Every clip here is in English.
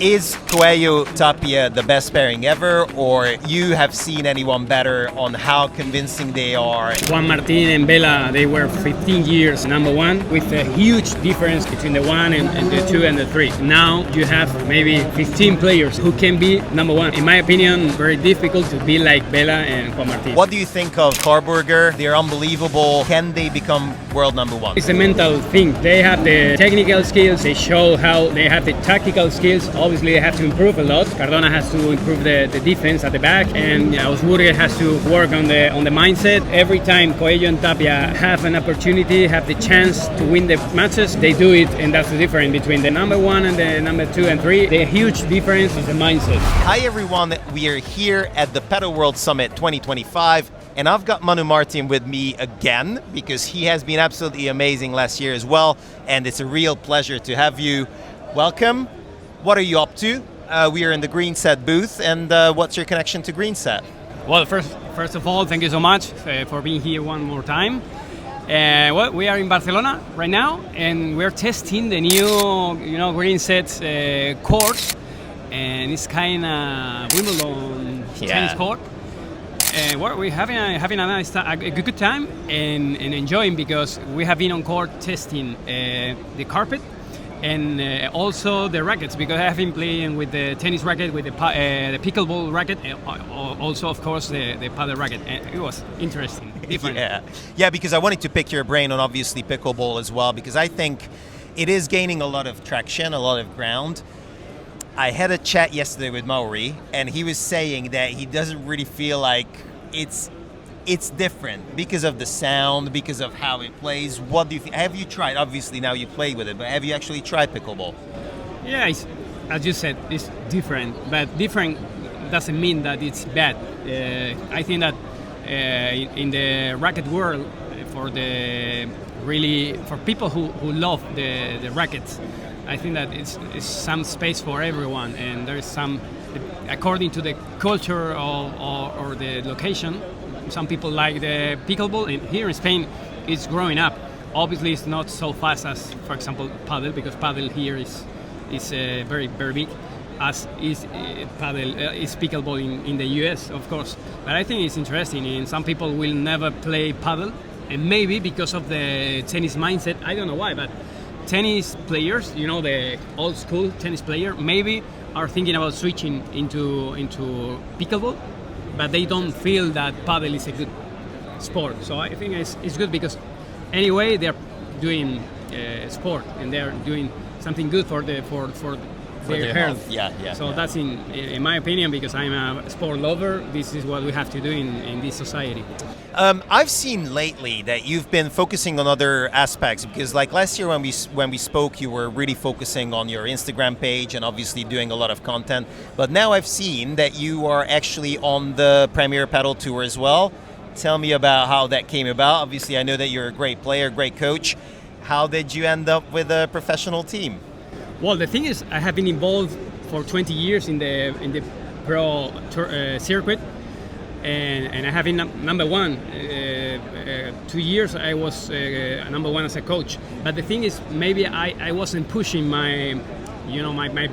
Is Coelho Tapia the best pairing ever, or you have seen anyone better on how convincing they are? Juan Martin and Vela, they were 15 years number one, with a huge difference between the one and the two and the three. Now you have maybe 15 players who can be number one. In my opinion, very difficult to be like Vela and Juan Martin. What do you think of Harburger? They're unbelievable. Can they become world number one? It's a mental thing. They have the technical skills, they show how they have the tactical skills. Obviously, they have to improve a lot. Cardona has to improve the defense at the back, and Osburger has to work on the mindset. Every time Coelho and Tapia have an opportunity, have the chance to win the matches, they do it, and that's the difference between the number one and the number two and three. The huge difference is the mindset. Hi everyone, we are here at the Padel World Summit 2025, and I've got Manu Martin with me again because he has been absolutely amazing last year as well, and it's a real pleasure to have you. Welcome. What are you up to? We are in the Greenset booth, and what's your connection to Greenset? Well, first of all, thank you so much for being here one more time. Well, we are in Barcelona right now, and we're testing the new, Greenset court, and it's kind of Wimbledon tennis court. We're having a nice time, a good time, and enjoying because we have been on court testing the carpet. And also the rackets, because I have been playing with the tennis racket, with the pickleball racket, also of course the padel racket. And it was interesting, different. Yeah, because I wanted to pick your brain on obviously pickleball as well, because I think it is gaining a lot of traction, a lot of ground. I had a chat yesterday with Mauri, and he was saying that he doesn't really feel like it's different because of the sound, because of how it plays. What do you think? Have you tried? Obviously now you play with it, but have you actually tried pickleball? Yeah, as you said, it's different, but different doesn't mean that it's bad. I think that in the racket world, for people who love the rackets, I think that it's some space for everyone, and there is some, according to the culture or the location. Some people like the pickleball, and here in Spain, it's growing up. Obviously, it's not so fast as, for example, padel, because padel here is very, very big, as is pickleball in the US, of course. But I think it's interesting, and some people will never play padel, and maybe because of the tennis mindset, I don't know why, but tennis players, the old school tennis player, maybe are thinking about switching into pickleball, but they don't feel that padel is a good sport. So I think it's good because anyway they're doing sport, and they're doing something good for their health. Yeah. So that's in my opinion, because I'm a sport lover, this is what we have to do in this society. I've seen lately that you've been focusing on other aspects, because like last year when we spoke, you were really focusing on your Instagram page and obviously doing a lot of content. But now I've seen that you are actually on the Premier Padel Tour as well. Tell me about how that came about. Obviously, I know that you're a great player, great coach. How did you end up with a professional team? Well, the thing is, I have been involved for 20 years in the pro tour, circuit. And I have been number one. 2 years I was number one as a coach. But the thing is, maybe I wasn't pushing my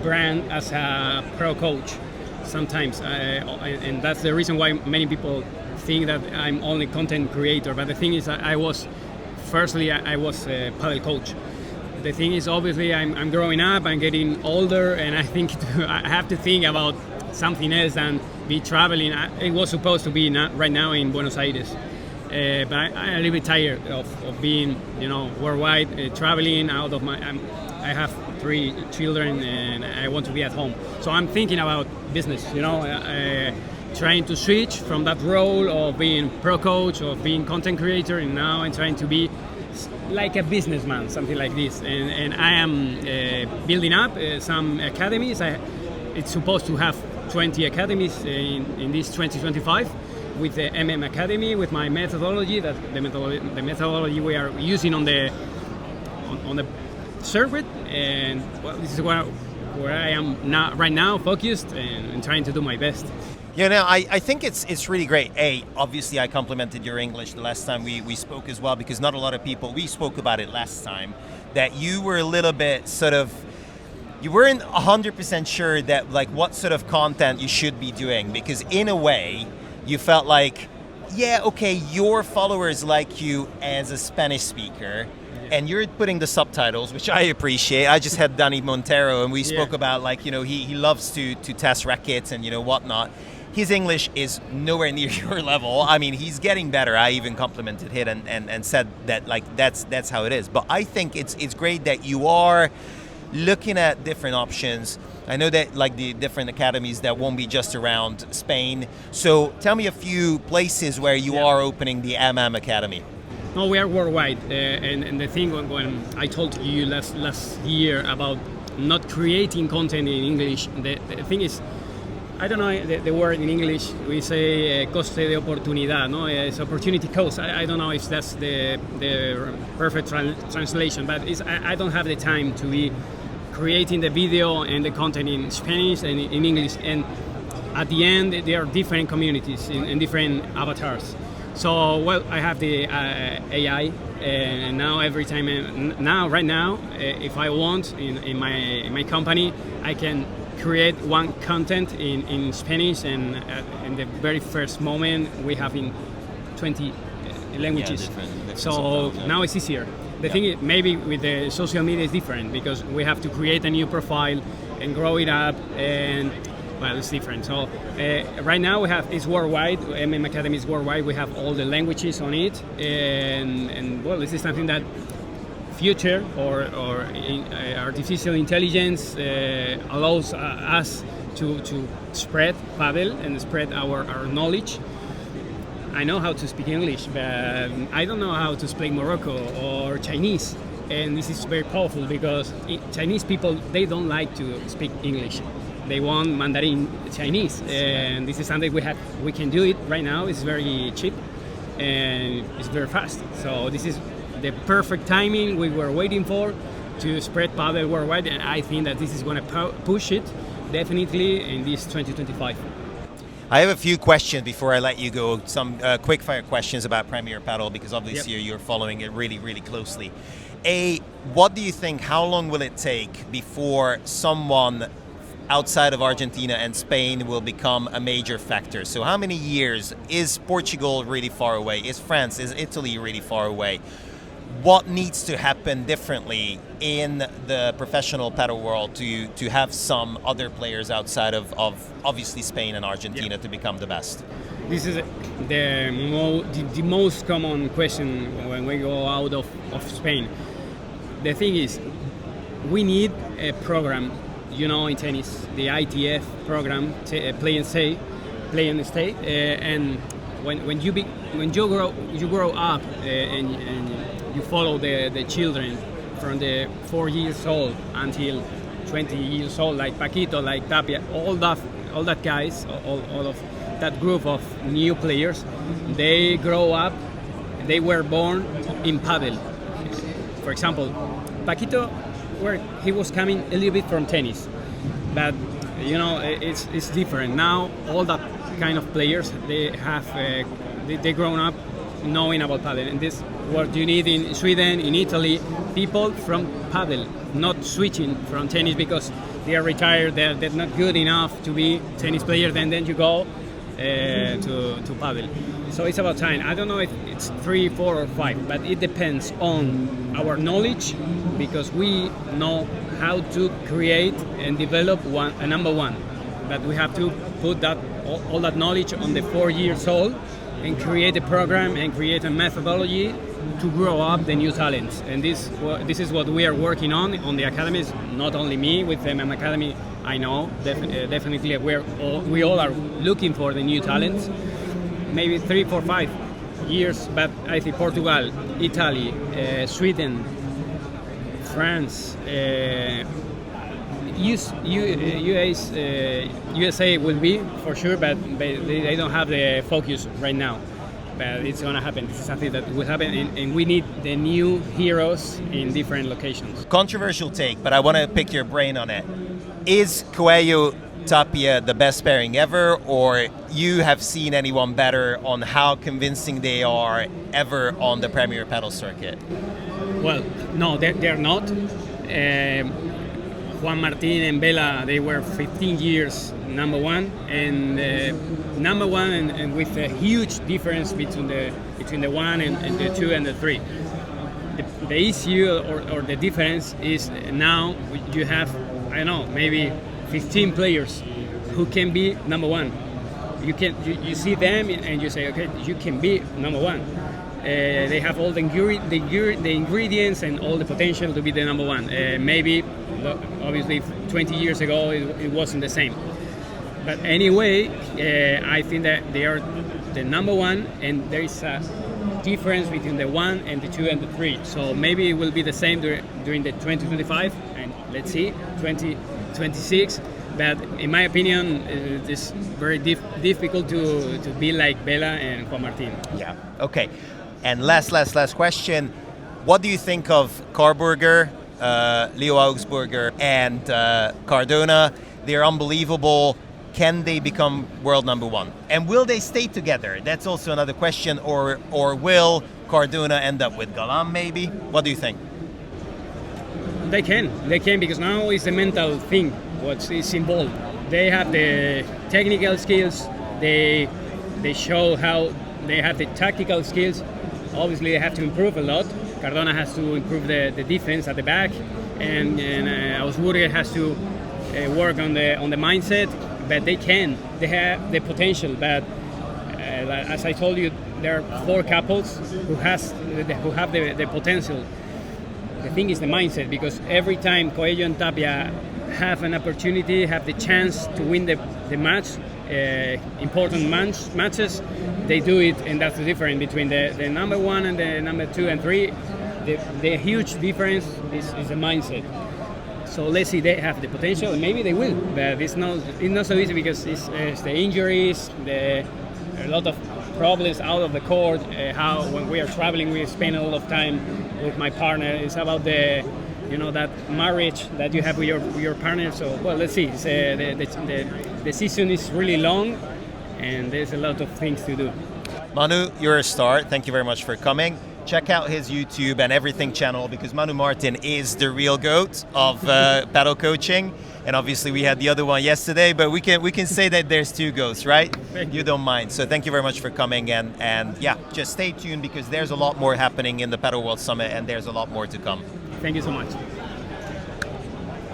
brand as a pro coach sometimes. And that's the reason why many people think that I'm only content creator. But the thing is, I was a padel coach. The thing is, obviously, I'm growing up, I'm getting older, and I think I have to think about something else than be traveling. It was supposed to be right now in Buenos Aires, but I'm a little bit tired of being, worldwide, traveling out of I have 3 children, and I want to be at home. So I'm thinking about business, trying to switch from that role of being pro coach, of being content creator, and now I'm trying to be like a businessman, something like this. And I am building up some academies. It's supposed to have 20 academies in this 2025, with the Academy, with my methodology, that the methodology we are using on the circuit, and well, this is where I am right now, focused and trying to do my best. I think it's really great. Obviously I complimented your English the last time we spoke as well, because not a lot of people, we spoke about it last time, that you were a little bit sort of you weren't 100% sure that like what sort of content you should be doing, because in a way you felt like, yeah, okay, your followers like you as a Spanish speaker, and you're putting the subtitles, which I appreciate. I just had Danny Montero, and we spoke about like, you know, he loves to test rackets and, you know, whatnot. His English is nowhere near your level. I mean, he's getting better. I even complimented him and said that like that's how it is. But I think it's great that you are looking at different options. I know that like the different academies that won't be just around Spain. So tell me a few places where you are opening the MM Academy. No, we are worldwide, and the thing when I told you last year about not creating content in English, the thing is, I don't know the word in English. We say coste de oportunidad, no? It's opportunity cost. I don't know if that's the perfect translation, but I don't have the time to be creating the video and the content in Spanish and in English. And at the end, there are different communities and different avatars. So, well, I have the AI, and now every time, right now, if I want in my company, I can create one content in Spanish, and in the very first moment we have in 20 languages. So now it's easier. The thing is, maybe with the social media is different, because we have to create a new profile and grow it up, and well, it's different. So right now it's worldwide. MM Academy is worldwide. We have all the languages on it, and well, this is something that future or artificial intelligence allows us to spread Padel and spread our knowledge. I know how to speak English, but I don't know how to speak Morocco or Chinese, and this is very powerful because Chinese people, they don't like to speak English. They want Mandarin Chinese, and this is something we can do it right now. It's very cheap and it's very fast. So this is the perfect timing we were waiting for to spread Padel worldwide, and I think that this is going to push it definitely in this 2025. I have a few questions before I let you go. Some quick fire questions about Premier Padel, because obviously you're following it really, really closely. What do you think, how long will it take before someone outside of Argentina and Spain will become a major factor? So how many years? Is Portugal really far away? Is France, is Italy really far away? What needs to happen differently in the professional padel world to have some other players outside of obviously Spain and Argentina to become the best? This is the most common question when we go out of Spain. The thing is, we need a program, you know, in tennis, the ITF program, play and stay, and when you grow up and you follow the children from the 4 years old until 20 years old, like Paquito, like Tapia, all that guys, all of that group of new players, they grow up, they were born in padel. For example, Paquito, where he was coming a little bit from tennis, but you know, it's different now. All that kind of players, they have they grown up knowing about padel, and this what you need in Sweden, in Italy, people from padel, not switching from tennis because they are retired, they're not good enough to be tennis players, and then you go to padel. So it's about time. I don't know if it's 3, 4, or 5, but it depends on our knowledge, because we know how to create and develop a number one. But we have to put that all that knowledge on the 4 years old and create a program and create a methodology to grow up the new talents. And this is what we are working on the academies. Not only me with the MM Academy. I know definitely we all are looking for the new talents. Maybe 3, 4, 5 years, but I think Portugal, Italy, Sweden, France, USA will be for sure, but they don't have the focus right now. But it's going to happen. This is something that will happen, and we need the new heroes in different locations. Controversial take, but I want to pick your brain on it. Is Coelho Tapia the best pairing ever, or you have seen anyone better on how convincing they are ever on the Premier Padel circuit? Well, no, they're not. Juan Martin and Bela, they were 15 years number one, and number one, and with a huge difference between the one and the two and the three. The issue or the difference is now you have, I don't know, maybe 15 players who can be number one. You see them and you say, okay, you can be number one. They have all the ingredients and all the potential to be the number one. Maybe, obviously, 20 years ago it wasn't the same. But anyway, I think that they are the number one, and there is a difference between the one and the two and the three. So maybe it will be the same during the 2025, and let's see, 2026. But in my opinion, it's very difficult to be like Bela and Juan Martin. Yeah. Okay. And last question. What do you think of Karburger, Leo Augsburger, and Cardona? They're unbelievable. Can they become world number one? And will they stay together? That's also another question. Or will Cardona end up with Galan maybe? What do you think? They can because now it's the mental thing what is involved. They have the technical skills. They show how they have the tactical skills. Obviously, they have to improve a lot. Cardona has to improve the defense at the back, and Augsburger has to work on the mindset. But they have the potential. But as I told you, there are 4 couples who have the potential. The thing is the mindset, because every time Coelho and Tapia have an opportunity, have the chance to win the match, important matches, they do it, and that's the difference between the number one and the number 2 and 3. The huge difference is the mindset. So let's see, they have the potential, and maybe they will, but it's not so easy because it's the injuries, a lot of problems out of the court. How when we are traveling, we spend a lot of time with my partner. It's about that marriage that you have with your partner. So well, let's see. The season is really long, and there's a lot of things to do. Manu, you're a star. Thank you very much for coming. Check out his YouTube and everything channel, because Manu Martin is the real GOAT of paddle coaching. And obviously we had the other one yesterday, but we can say that there's 2 GOATs, right? You don't mind. So thank you very much for coming, and yeah, just stay tuned, because there's a lot more happening in the Padel World Summit, and there's a lot more to come. Thank you so much.